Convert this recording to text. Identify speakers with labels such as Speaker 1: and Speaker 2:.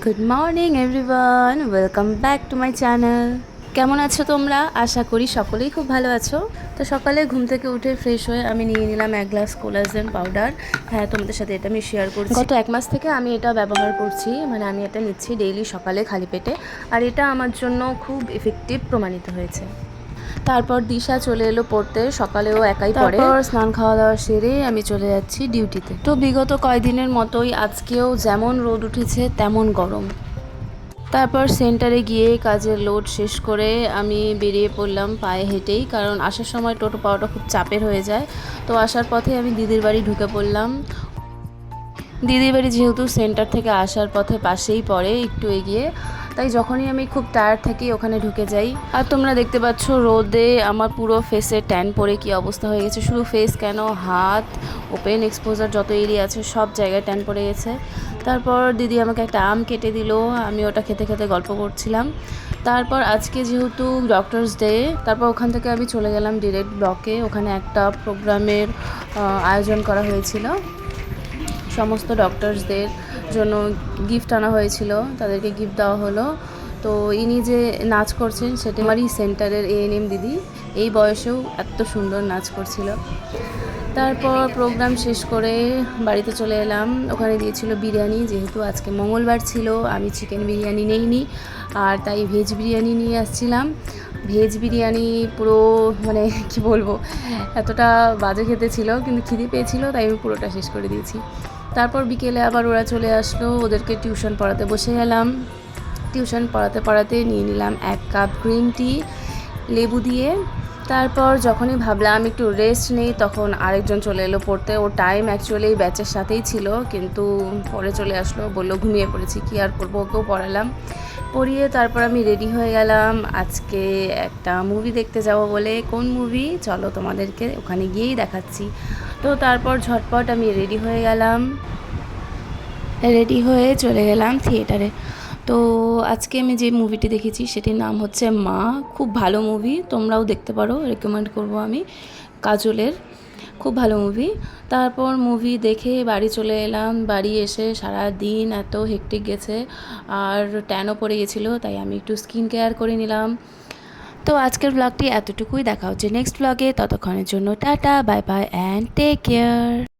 Speaker 1: Good morning everyone, welcome back to my channel. কেমন আছো তোমরা? আশা করি সকলেই খুব ভালো আছো। তো সকালে ঘুম থেকে উঠে ফ্রেশ হয়ে আমি নিয়ে নিলাম 1 গ্লাস কোলাজেন পাউডার। হ্যাঁ, তোমাদের সাথে এটা আমি শেয়ার করছি। গত 1 মাস থেকে আমি এটা ব্যবহার করছি, মানে আমি এটা নিচ্ছি ডেইলি সকালে খালি পেটে। আর এটা আমার জন্য খুব এফেক্টিভ প্রমাণিত হয়েছে। তারপর দিশা চলে এলো পড়তে, সকালেও একাই পড়ে। তারপর স্নান খাওয়া দাওয়া সেরে আমি চলে যাচ্ছি ডিউটিতে। তো বিগত কয়েকদিনের মতোই আজকেও যেমন রোদ উঠেছে তেমন গরম। তারপর সেন্টারে গিয়ে কাজের লোড শেষ করে আমি বেরিয়ে পড়লাম পায়ে হেঁটেই, কারণ আসার সময় টোটো পাওয়াটা খুব চাপের হয়ে যায়। তো আসার পথে আমি দিদির বাড়ি ঢুকে পড়লাম। দিদির বাড়ি যেহেতু সেন্টার থেকে আসার পথে পাশেই পড়ে, একটু এগিয়ে, তাই যখনই আমি খুব টায়ার্ড থাকি ওখানে ঢুকে যাই। আর তোমরা দেখতে পাচ্ছ রোদে আমার পুরো ফেসে ট্যান পড়ে কী অবস্থা হয়ে গেছে। শুধু ফেস কেন, হাত, ওপেন এক্সপোজার যত এরিয়া আছে সব জায়গায় ট্যান পড়ে গেছে। তারপর দিদি আমাকে একটা আম কেটে দিল, আমি ওটা খেতে খেতে গল্প করছিলাম। তারপর আজকে যেহেতু ডক্টরস ডে, তারপর ওখান থেকে আমি চলে গেলাম ডিরেক্ট ব্লকে। ওখানে একটা প্রোগ্রামের আয়োজন করা হয়েছিল, সমস্ত ডক্টরসদের জন্য গিফট আনা হয়েছিল, তাদেরকে গিফট দেওয়া হলো। তো ইনি যে নাচ করছেন সেটা আমারই সেন্টারের এএনএম দিদি, এই বয়সেও এত সুন্দর নাচ করছিল। তারপর প্রোগ্রাম শেষ করে বাড়িতে চলে এলাম। ওখানে দিয়েছিল বিরিয়ানি, যেহেতু আজকে মঙ্গলবার ছিল আমি চিকেন বিরিয়ানি নেইনি, আর তাই ভেজ বিরিয়ানি নিয়ে আসছিলাম। ভেজ বিরিয়ানি পুরো মানে কি বলবো, এতটা বাজে খেতে ছিল, কিন্তু খিদে পেয়েছিল তাই আমি পুরোটা শেষ করে দিয়েছি। তারপর বিকেলে আবার ওরা চলে আসলো, ওদেরকে টিউশন পড়াতে বসে গেলাম। টিউশন পড়াতে পড়াতে নিয়ে নিলাম 1 কাপ গ্রিন টি লেবু দিয়ে। তারপর যখনই ভাবলাম একটু রেস্ট নেই, তখন আরেকজন চলে এলো পড়তে। ওর টাইম অ্যাকচুয়ালি এই ব্যাচের সাথেই ছিল, কিন্তু পরে চলে আসলো, বললো ঘুমিয়ে পড়েছি, কী আর করবো, ওকেও পড়ালাম। পড়িয়ে তারপর আমি রেডি হয়ে গেলাম আজকে একটা মুভি দেখতে যাব বলে। কোন মুভি চলো তোমাদেরকে ওখানে গিয়েই দেখাচ্ছি। তো তারপর ঝটপট আমি রেডি হয়ে গেলাম, রেডি হয়ে চলে গেলাম থিয়েটারে। তো আজকে আমি যে মুভিটি দেখেছি সেটির নাম হচ্ছে মা। খুব ভালো মুভি, তোমরাও দেখতে পারো, রেকমেন্ড করব আমি। কাজলের খুব ভালো মুভি। তারপর মুভি দেখে বাড়ি চলে এলাম। বাড়ি এসে সারা দিন এত হেক্টিক গেছে, আর ট্যানও পড়ে গেছিলো, তাই আমি একটু স্কিন কেয়ার করে নিলাম। তো আজকের ব্লগটি এতটুকুই, দেখা হচ্ছে নেক্সট ব্লগে। ততক্ষণের জন্য tata, bye bye and take care.